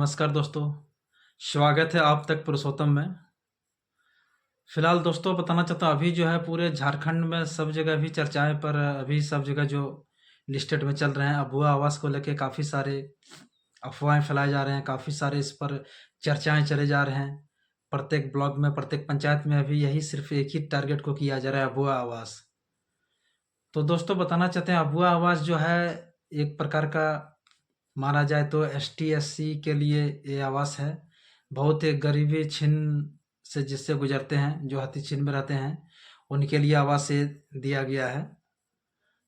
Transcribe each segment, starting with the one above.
नमस्कार दोस्तों, स्वागत है आप तक पुरुषोत्तम में। फिलहाल दोस्तों बताना चाहता हूँ अभी जो है पूरे झारखंड में सब जगह अभी चर्चाएँ पर अभी सब जगह जो लिस्टेड में चल रहे हैं अभुआ आवास को लेके काफ़ी सारे अफ़वाहें फैलाए जा रहे हैं, काफ़ी सारे इस पर चर्चाएँ चले जा रहे हैं। प्रत्येक ब्लॉक में, प्रत्येक पंचायत में अभी यही सिर्फ़ एक ही टारगेट को किया जा रहा है अभुआ आवास। तो दोस्तों बताना चाहते हैं अभुआ आवास जो है एक प्रकार का माना जाए तो एसटी-एससी के लिए ये आवास है। बहुत ही गरीबी छिन से जिससे गुजरते हैं, जो हथी छिन में रहते हैं, उनके लिए आवास ये दिया गया है।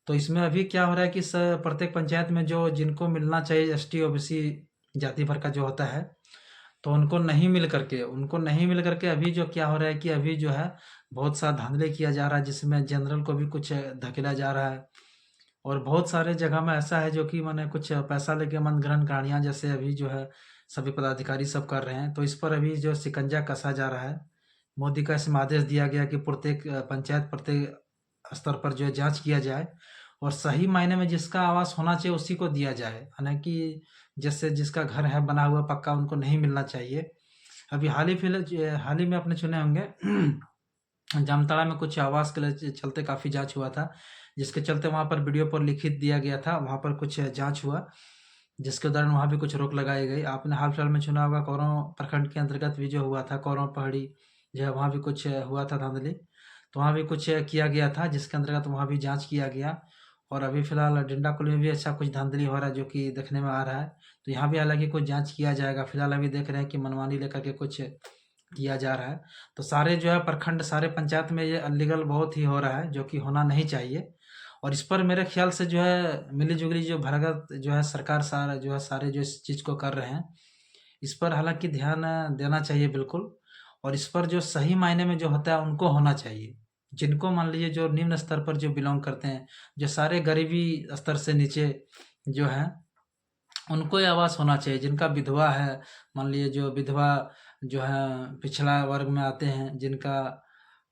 तो इसमें अभी क्या हो रहा है कि प्रत्येक पंचायत में जो जिनको मिलना चाहिए एसटी, ओबीसी जाति भर का जो होता है, तो उनको नहीं मिल करके अभी जो क्या हो रहा है कि अभी जो है बहुत सा धांधली किया जा रहा है, जिसमें जनरल को भी कुछ धकेला जा रहा है। और बहुत सारे जगह में ऐसा है जो कि माने कुछ पैसा लेके मनगढ़ंत कहानियाँ जैसे अभी जो है सभी पदाधिकारी सब कर रहे हैं, तो इस पर अभी जो शिकंजा कसा जा रहा है। मोदी का इसमें आदेश दिया गया कि प्रत्येक पंचायत, प्रत्येक स्तर पर जो है जाँच किया जाए और सही मायने में जिसका आवास होना चाहिए उसी को दिया जाए। हालाँकि जैसे जिसका घर है बना हुआ पक्का, उनको नहीं मिलना चाहिए। अभी हाल ही में आपने सुने होंगे जामताड़ा में कुछ आवास के चलते काफ़ी जाँच हुआ था, जिसके चलते वहाँ पर वीडियो पर लिखित दिया गया था, वहाँ पर कुछ जाँच हुआ, जिसके दौरान वहाँ भी कुछ रोक लगाई गई। आपने हाल-फिलहाल में सुना होगा कोरों प्रखंड के अंतर्गत भी जो हुआ था, कोरों पहाड़ी जो है वहाँ भी कुछ हुआ था धाँधली, तो वहाँ भी कुछ किया गया था, जिसके अंतर्गत वहाँ भी जाँच किया गया। और अभी फिलहाल डिंडाकुल में भी ऐसा कुछ धाँधली हो रहा है जो कि देखने में आ रहा है, तो यहाँ भी हालाँकि कुछ जाँच किया जाएगा। फिलहाल अभी देख रहे हैं कि मनमानी लेकर के कुछ किया जा रहा है। तो सारे जो है प्रखंड, सारे पंचायत में ये अनलीगल बहुत ही हो रहा है, जो कि होना नहीं चाहिए। और इस पर मेरे ख्याल से जो है मिली-जुली जो भरगत जो है सरकार सारा जो है सारे जो इस चीज़ को कर रहे हैं, इस पर हालाँकि ध्यान देना चाहिए बिल्कुल। और इस पर जो सही मायने में जो होता है उनको होना चाहिए। जिनको मान लीजिए जो निम्न स्तर पर जो बिलॉन्ग करते हैं, जो सारे गरीबी स्तर से नीचे जो हैं, उनको ये आवास होना चाहिए। जिनका विधवा है, मान लीजिए जो विधवा जो है पिछड़ा वर्ग में आते हैं, जिनका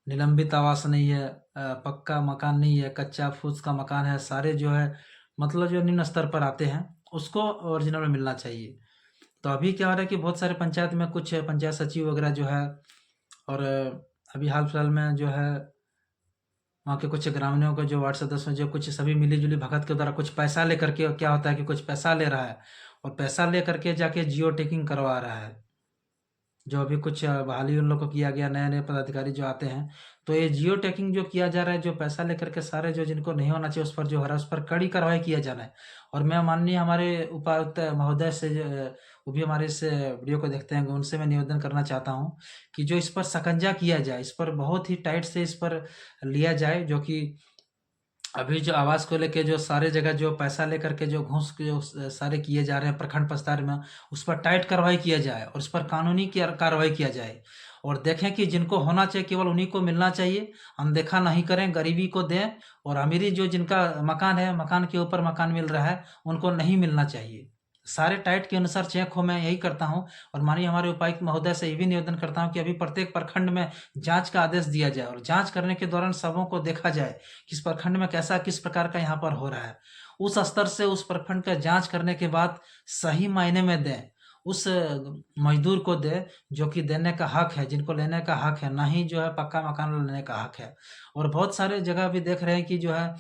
निलंबित आवास नहीं है, पक्का मकान नहीं है, कच्चा फूस का मकान है, सारे जो है मतलब जो निम्न स्तर पर आते हैं, उसको ओरिजिनल में मिलना चाहिए। तो अभी क्या हो रहा है कि बहुत सारे पंचायत में कुछ पंचायत सचिव वगैरह जो है और अभी हाल-फिलहाल में जो है वहाँ के कुछ ग्रामीणों के जो वार्ड सदस्य हैं, जो कुछ सभी मिली-जुली भगत के द्वारा कुछ पैसा लेकर के क्या होता है कि कुछ पैसा ले रहा है और पैसा ले करके जाके जियो टैगिंग करवा रहा है। जो अभी कुछ बहाली उन लोग को किया गया, नए-नए पदाधिकारी जो आते हैं, तो ये जियो टैगिंग जो किया जा रहा है, जो पैसा लेकर के सारे जो जिनको नहीं होना चाहिए उस पर जो हो रहा है, उस पर कड़ी कार्रवाई किया जाना है। और मैं माननीय हमारे उपायुक्त महोदय से वो भी हमारे इस वीडियो को देखते हैं, उनसे मैं निवेदन करना चाहता हूँ कि जो इस पर शिकंजा किया जाए, इस पर बहुत ही टाइट से इस पर लिया जाए, जो कि अभी जो आवास को लेके जो सारे जगह जो पैसा लेकर के जो घूस के जो सारे किए जा रहे हैं प्रखंड स्तर में, उस पर टाइट कार्रवाई किया जाए और उस पर कानूनी कार्रवाई किया जाए। और देखें कि जिनको होना चाहिए केवल उन्हीं को मिलना चाहिए, अनदेखा नहीं करें, गरीबी को दें। और अमीरी जो जिनका मकान है, मकान के ऊपर मकान मिल रहा है, उनको नहीं मिलना चाहिए। सारे टाइट के अनुसार चेक हो, मैं यही करता हूँ। और माननीय हमारे उपायुक्त महोदय से ये भी निवेदन करता हूँ कि अभी प्रत्येक प्रखंड में जाँच का आदेश दिया जाए और जाँच करने के दौरान सबों को देखा जाए किस प्रखंड में कैसा किस प्रकार का यहाँ पर हो रहा है। उस स्तर से उस प्रखंड का जाँच करने के बाद सही मायने में दें, उस मज़दूर को दें जो कि देने का हक है, जिनको लेने का हक है, ना ही जो है पक्का मकान लेने का हक है। और बहुत सारे जगह भी देख रहे हैं कि जो है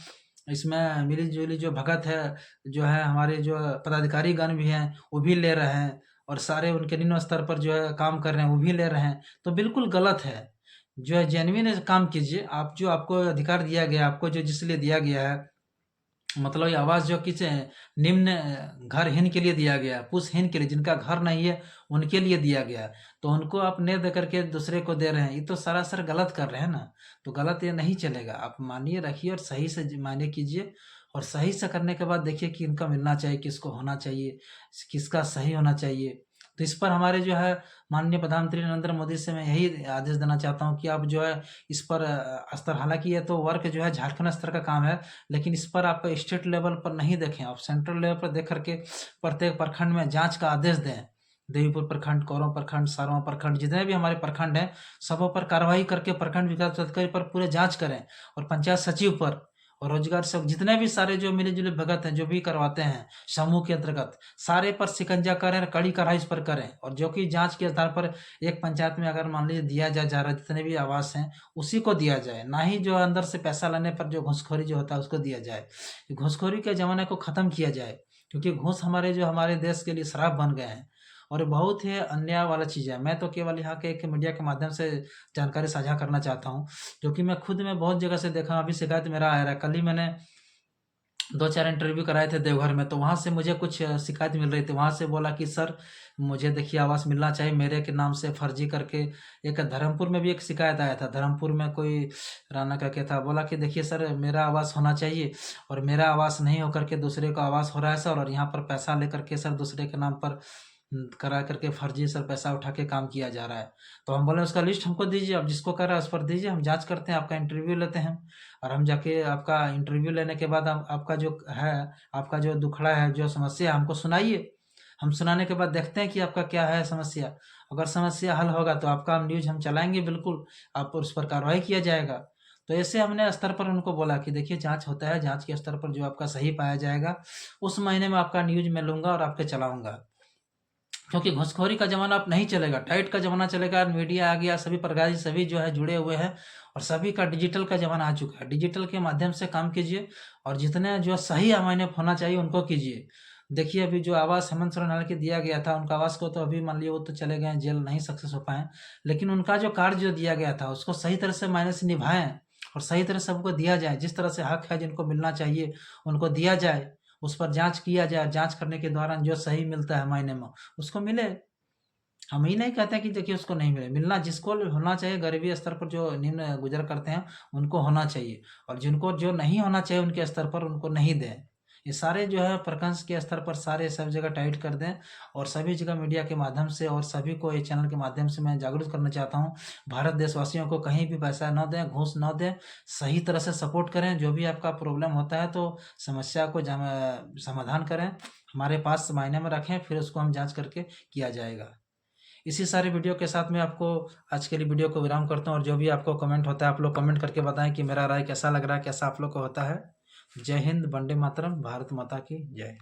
इसमें मिली-जुली जो भगत है, जो है हमारे जो पदाधिकारीगण भी हैं, वो भी ले रहे हैं और सारे उनके निम्न स्तर पर जो है काम कर रहे हैं, वो भी ले रहे हैं। तो बिल्कुल गलत है। जो है जेनुइन काम कीजिए। आप जो आपको अधिकार दिया गया है, आपको जो जिस लिए दिया गया है, मतलब ये आवास जो किसी निम्न घरहीन के लिए दिया गया है, पुष्टहीन के लिए, जिनका घर नहीं है, उनके लिए दिया गया है। तो उनको आप नहीं दे करके दूसरे को दे रहे हैं, ये तो सरासर गलत कर रहे हैं ना। तो गलत ये नहीं चलेगा। आप मानिए, रखिए और सही से मायने कीजिए और सही से करने के बाद देखिए कि इनका मिलना चाहिए, किसको होना चाहिए, किसका सही होना चाहिए। तो इस पर हमारे जो है माननीय प्रधानमंत्री नरेंद्र मोदी से मैं यही आदेश देना चाहता हूँ कि आप जो है इस पर स्तर, हालाँकि ये तो वर्क जो है झारखंड स्तर का काम है, लेकिन इस पर आप स्टेट लेवल पर नहीं देखें, आप सेंट्रल लेवल पर देख करके प्रत्येक प्रखंड में जाँच का आदेश दें। देवीपुर प्रखंड, कोरों प्रखंड, सारवा प्रखंड, जितने भी हमारे प्रखंड हैं, सबों पर कार्रवाई करके प्रखंड विकास पदाधिकारी पर पूरे जाँच करें और पंचायत सचिव पर और रोजगार से जितने भी सारे जो मिले-जुले भगत हैं, जो भी करवाते हैं समूह के अंतर्गत, सारे पर शिकंजा करें और कड़ी कार्रवाई इस पर करें। और जो कि जाँच के आधार पर एक पंचायत में अगर मान लीजिए दिया जा रहा है जितने भी आवास हैं, उसी को दिया जाए, ना ही जो अंदर से पैसा लाने पर जो घूसखोरी जो होता है उसको दिया जाए। घूसखोरी के ज़माने को ख़त्म किया जाए, क्योंकि घूस हमारे देश के लिए श्राप बन गए हैं और बहुत ही अन्याय वाला चीज़ है। मैं तो केवल यहाँ के एक मीडिया के माध्यम से जानकारी साझा करना चाहता हूँ, क्योंकि मैं खुद में बहुत जगह से देखा हूँ। अभी शिकायत मेरा आ रहा है, कल ही मैंने 2-4 इंटरव्यू कराए थे देवघर में, तो वहाँ से मुझे कुछ शिकायत मिल रही थी। वहाँ से बोला कि सर मुझे देखिए आवास मिलना चाहिए, मेरे के नाम से फर्जी करके। एक धर्मपुर में भी एक शिकायत आया था, धर्मपुर में कोई राणा करके था, बोला कि देखिए सर मेरा आवास होना चाहिए और मेरा आवास नहीं होकर के दूसरे का आवास हो रहा है सर, और यहाँ पर पैसा लेकर के सर दूसरे के नाम पर करा करके फर्जी सर पैसा उठा के काम किया जा रहा है। तो हम बोले उसका लिस्ट हमको दीजिए, आप जिसको कर रहा है उस पर दीजिए, हम जाँच करते हैं, आपका इंटरव्यू लेते हैं। और हम जाके आपका इंटरव्यू लेने के बाद हम आपका जो है, आपका जो दुखड़ा है, जो समस्या है हमको सुनाइए। हम सुनाने के बाद देखते हैं कि आपका क्या है समस्या। अगर समस्या हल होगा तो आपका न्यूज़ हम चलाएँगे बिल्कुल, आप उस पर कार्रवाई किया जाएगा। तो ऐसे हमने स्तर पर उनको बोला कि देखिए जाँच होता है, जाँच के स्तर पर जो आपका सही पाया जाएगा, उस महीने में आपका न्यूज़ मैं लूँगा और आपके चलाऊँगा। क्योंकि घूसखोरी का ज़माना अब नहीं चलेगा, टाइट का ज़माना चलेगा। मीडिया आ गया, सभी प्रकार सभी जो है जुड़े हुए हैं और सभी का डिजिटल का ज़माना आ चुका है। डिजिटल के माध्यम से काम कीजिए और जितने जो सही मायने होना चाहिए उनको कीजिए। देखिए अभी जो आवास हेमंत सोरेन के दिया गया था, उनका आवास को तो अभी मान लीजिए वो तो चले गए, जेल नहीं सक्सेस हो पाए, लेकिन उनका जो कार्य जो दिया गया था उसको सही तरह से मायने से निभाएँ और सही तरह से सबको दिया जाए। जिस तरह से हक है, जिनको मिलना चाहिए उनको दिया जाए, उस पर जाँच किया जाए। जाँच करने के दौरान जो सही मिलता है मायने में उसको मिले। हम ये नहीं कहते हैं कि देखिए उसको नहीं मिले, मिलना जिसको होना चाहिए, गरीबी स्तर पर जो निम्न गुज़र करते हैं उनको होना चाहिए, और जिनको जो नहीं होना चाहिए उनके स्तर पर उनको नहीं दें। ये सारे जो है प्रखंड के स्तर पर सारे सब जगह टाइट कर दें और सभी जगह मीडिया के माध्यम से और सभी को ये चैनल के माध्यम से मैं जागरूक करना चाहता हूँ। भारत देशवासियों को कहीं भी पैसा न दें, घूस न दें, सही तरह से सपोर्ट करें। जो भी आपका प्रॉब्लम होता है तो समस्या को समाधान करें, हमारे पास मायने में रखें, फिर उसको हम जाँच करके किया जाएगा। इसी सारे वीडियो के साथ मैं आपको आज के लिए वीडियो को विराम करता हूँ, और जो भी आपको कमेंट होता है आप लोग कमेंट करके बताएं कि मेरा राय कैसा लग रहा है, कैसा आप लोग को होता है। जय हिंद, वंदे मातरम, भारत माता की जय।